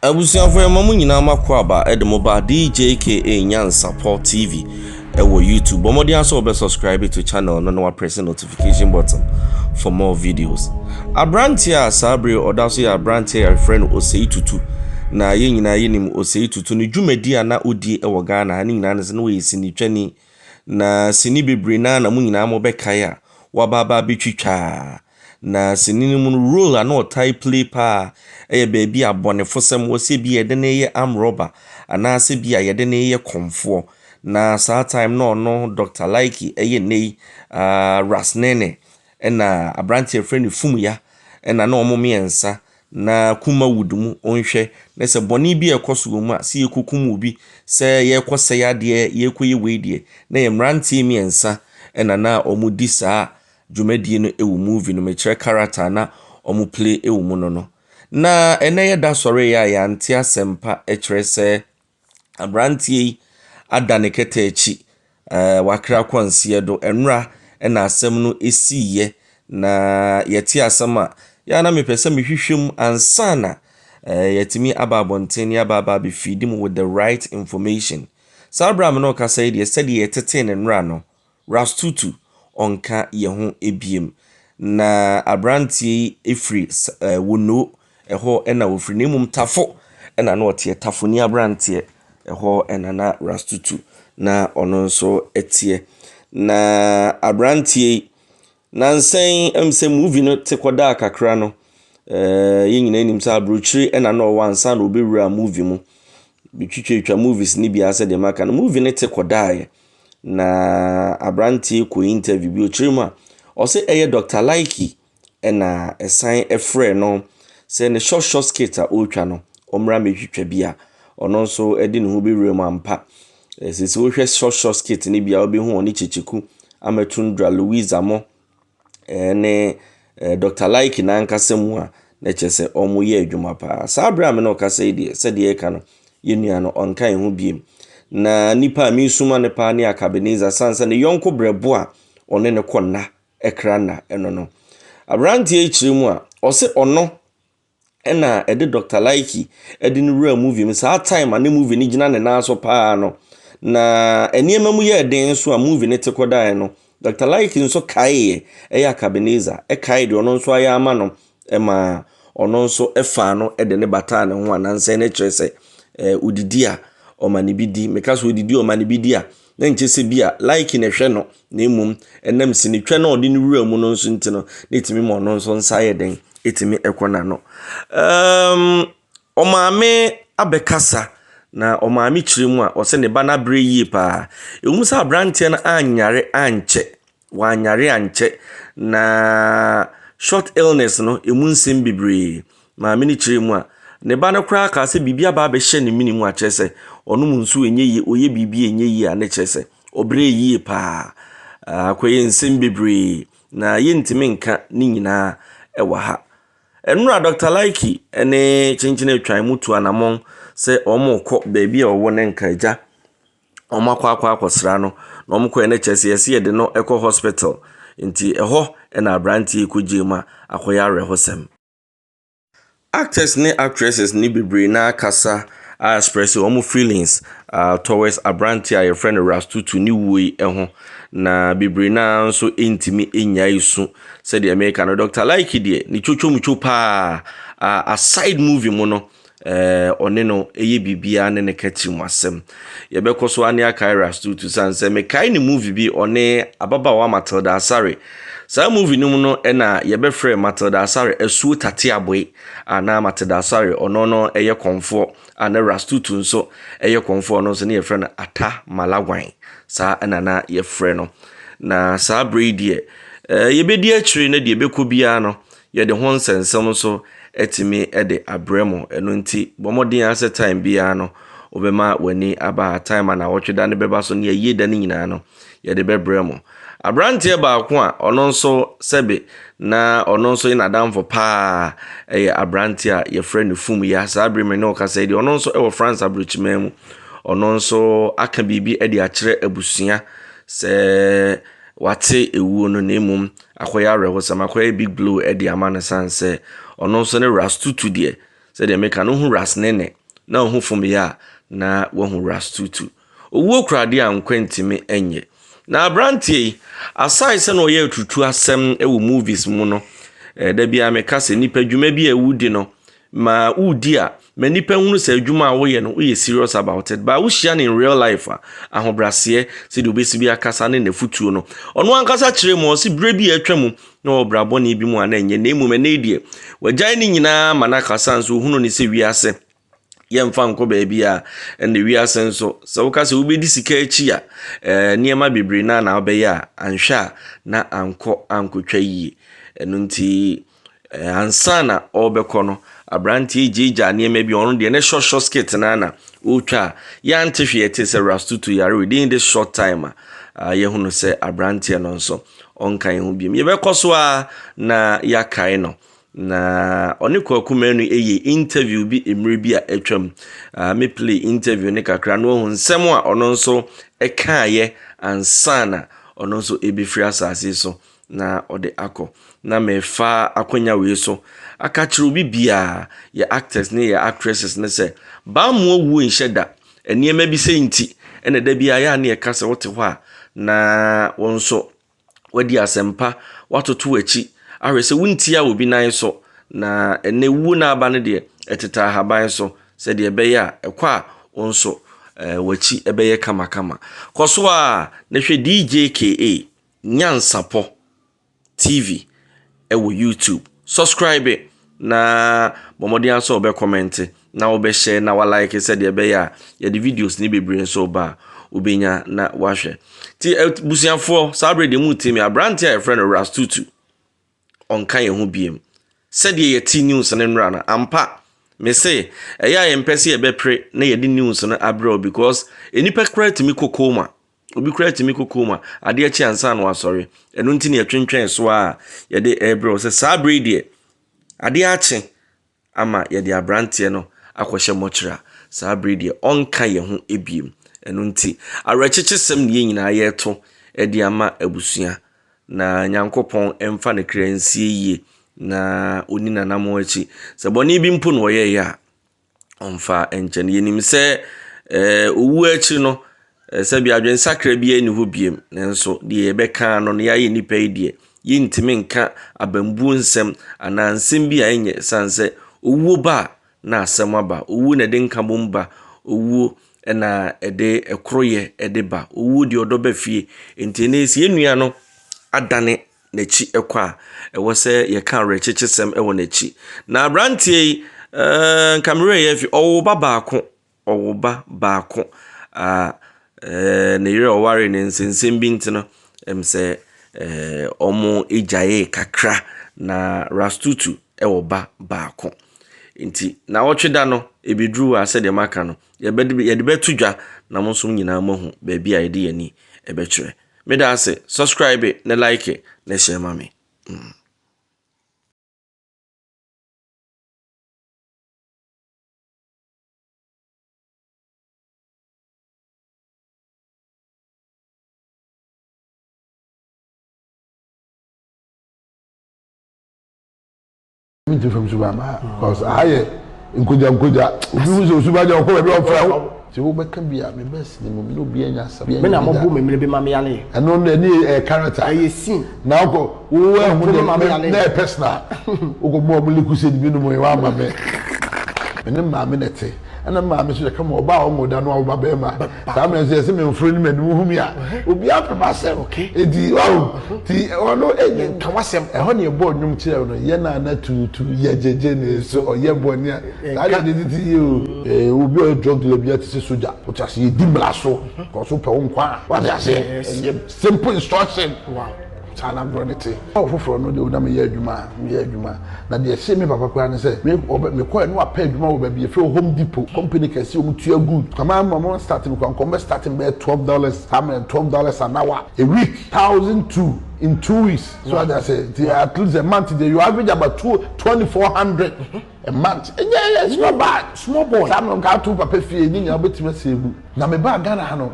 Abusuafo ya mamu nyina makwa ba edmoba DJKA Nyansa Paul TV ewo YouTube. Bomodi aso be subscribe to channel no press notification button for more videos. Abrantia Sabri odaso ya Abrantia friend Ras Tutu na ye nyina yenim Ras Tutu ni dwumadi na odi ewo Ghana ni nyina ne we sini twani na sini bebre na mu nyina mo bekai a wababa betwitwa na sinini mu role na otai play pa baby abonefo sem wo se bi yede na ye am robber ana se bi yede na ye komfo na saa time no Dr. Like nei Ras Nene na Abrantie friend fum ya na omo miensa na Kumawood mu onhwe na se boni bi ekoso mu a se yekukum obi se ye kose ya de ye koye we de na ye mrantie miensa na omo di saa dwumadi no ewu movie no mekire character na omu play ewu mu no na eneye da sore ya ante asempa ekire se Abrantie adane kete echi wakra kwansie do enra na asem no esiye na yeti asema ya na mepese mehwehwem ansana yetimi ababonten ababa be feed him with the right information. Sabram no ka say de said yetete ne nra no Ras Tutu onka ye ho ebiem na Abrantie efri wono eho na ofri nemum tafo na na ote tafo ni Abrantie eho na Ras Tutu na ono nso etie na Abrantie nansen emse movie no tekoda kakra no yengina nim sa abrochiri na no wansa na obewura movie mu bitwitwa movies ni bia se de maka no movie ne tekoda ye na Abrantie ko interview bi ochirima o se eye Dr. Like na esan efre no se ne short skate a otwa no omra metwitwa bia ono nso edi ne ho bewura mu ampa se wo hwe short skate ni bia obehu oni checheku amatundra Louisa mo ne Dr. Like na nkasemu a na chese omo ye adwuma pa sa Abraham no ka say de se de ka no yenua no onkan ho biem na nipa mi suma ne pa ne Akabeneza sansa ne yonko brebo a one ne konna ekra na eno no Abrantie echirimu a ose ono na ede Dr. Like ede ne wura movie mi sa time a ne movie ni gina ne na so pa no na eniema mu ye den so a movie ne tekoda no Dr. Like nso kai Akabeneza kai de ono nso aya ama no ema ono nso efa no ede ne bata ne ho ananse ne kyerese udidi a omani bidi meka so udidi omani bidi a na nchese bia Like ne hwe no na emum enam sini twa na odi ne wura mu no nso ntino na etimi mo no nso nsa ye den etimi ekona no omame abekasa na omami chirimu a ose ne bana bre yie pa ewumusa Abrantie na anyare anche wanyare anche na short illness no emunsem bibre maami ni chirimu a ne bana kra ka se bibia ba be hye ne minimu a chese onum nsu enyeyi oye bibia enyeyi a ne chese obre yie pa akoye nsem bibre na yentimi nka ni nyina ewa ha enura Dr. Like ene chenchene atwan mutu anamon se omo kọ baby a owo ne nkaja omo akwa no na omo kọ ene chese yesi ye de no ekọ hospital nti eho na Abrantie kujema akoya rehosem. Actors ne actresses ni bibre na kasa express omo feelings towards Abrantie your friend Ras Tutu ni wui eho na bibre na nso intimi enya isu said the American Dr. Like die ni chochomucho pa a side movie mo no one no eye bibia ne kati mu asem ye bekoso ane akai Ras Tutu sanse me kai ni movie bi one ababa wa Matilda Asare sa movie no no na ye be frɛ Matilda Asare esuo tate aboy ana Matilda Asare ono no eye konfo ana Ras Tutu nso eye konfo no so ne ye frɛ no ata malagwan sa na ye frɛ no na sa breedie ye be di akiri na de be ko bia no ye de ho nsensem so etimi ede abremo eno nti bomodin ase time bia no obema wani aba time na wotweda ne beba so ne ye da ne nyina no ye de bebremo Abrantie ba ko a ono nso sebe na ono nso ina damfo pa Abrantie a ye friend fum ya sa abreme no ka say de ono nso e France abrochimemu ono nso aka bibi ede akire abusua se wate ewu no nemum akoya rehosam akoya big blue edi amana sanse ono so ne Ras Tutu de said the make no hu Ras Nene na hu fom ya na wo hu Ras Tutu owo krade an kwentimi enye na abrantie aside se no ye tutu asem ewo movies mu no da bia me kase nipa dwuma bi ewudi no ma udi a ma nipa hunu se adwuma a wo ye no wo ye serious about it ba wo hia in real life ahobrase se de obesi bi akasa ne nafutuo no ono ankasa kire mo se bre bi atwam na obrabo ne bi mu ana enye na emu me na edie wagyan ni nyina manakasa nso hunu ni se wiase yemfa nko baabi a ene wiase nso se wo kase wo bedi sika achi a niema bebre na obeye a anhwa na ankotwa yie enu nti ansana obekọ no abranti ejija niema bi onu de ne short skit na otwa ya ntehwe ete se Ras Tutu yare within this short time ye hunu se abranti no nso onkan hu biem ye bekoso a na yakai no na oni kwakumenu eye interview bi emre bi a etwam me play interview ne kakra no hu nsem a ono nso ekaaye ansana ono nso ebefri asase so na ode akọ na mefa akonya we so aka kire obi bia ya actors ne ya actresses ne se ba mo wu nheda eniema bi se nti ene da bia ya ne ka se wote ho a na wonso wadi asempa watoto achi ahwese wuntia obi nan so na ene wu na aba ne de eteta haban so se de ebeya ekwa wonso wachi ebeye kama koso a ne hwe DJKA Nyansapo TV ewo YouTube subscribe na bomodi anso obe comment na obe share na wa like se de ebeya ya de videos ni bebre so ba obenya na wahwe ti busianfo sabre de mu timi abrante a friend Ras Tutu onkan ye ho biem said ye ti news na nra na ampa me say eya ye mpese ye bepre na ye di news na abro because enipa credit mi kokoma obi credit mi kokoma ade a chi ansa no asori enu nti ne twentwen so a ye de ebro say sabre de ade a chi ama ye de abrante no akwhye mochira sabre de onkan ye ho ebiem enu nti arechichesem ne nyina ye to edi ama abusua na nyankopon emfa ne kransie yie na oni nanamo achi se boni bi mpo no ye ya onfa enchen yenim se owu achi no se bi adwen sakra bi ani ho biem nenso de ye beka no ya ye nipa idie ye ntimi nka abambu nsem ana nsem bi a enye sanse owu ba na asem aba owu na de nka bomba owu na ede ekroye ede ba owu de odoba fie entenesi enua no adane nechi ekwa ewo se ye kan rechechesem ewo nechi na abrantie camera ye fi owo ba baako ne yire oware ne nsensem bi ntino se omo ejaye kakra na Ras Tutu ewo ba baako nti na wotweda no ebedru ase de maka no ye de betudwa na monsom nyina mahu ba bia ye de yani ebekire me da ase subscribe na like na share mami me to from Subama because I nkuja obi wo Subaja ko be on fra ti wo beka bia me best ni me no bia nya sa me na mo bu me be ma me yale eno na ni character aye sin na ko wo hu de na personal wo ko mo liku se bi no mo wa ma me me ma me nete ana ma me so kama oba o mo da no oba be ma ta me se me mfro ni me no hu mi a obi afa ba se okay edi wow ti ono enye ka wasem e ho ne e bo nwum kire no ye na tutu ye jeje ne so oye bo ni a ta de ti ye o obi o drug dealer bi ati soja o ta se ye di mlaso ko so pe wo nkwa wa ta se simple instruction wow sana bronete ofoforo no de o na me ye adwuma na de se me papa kwa ne se me ko no apa adwuma wo ba bi fe Home Depot company kase o mutua good kama mama start me kwa starting be $12 $12 an hour a week 1,002 in 2 weeks so I say at least a month you average about 2,400 a month yeah it's not bad small boy I'm not got to papa fee ni nya betima sebu na me ba Ghana ha no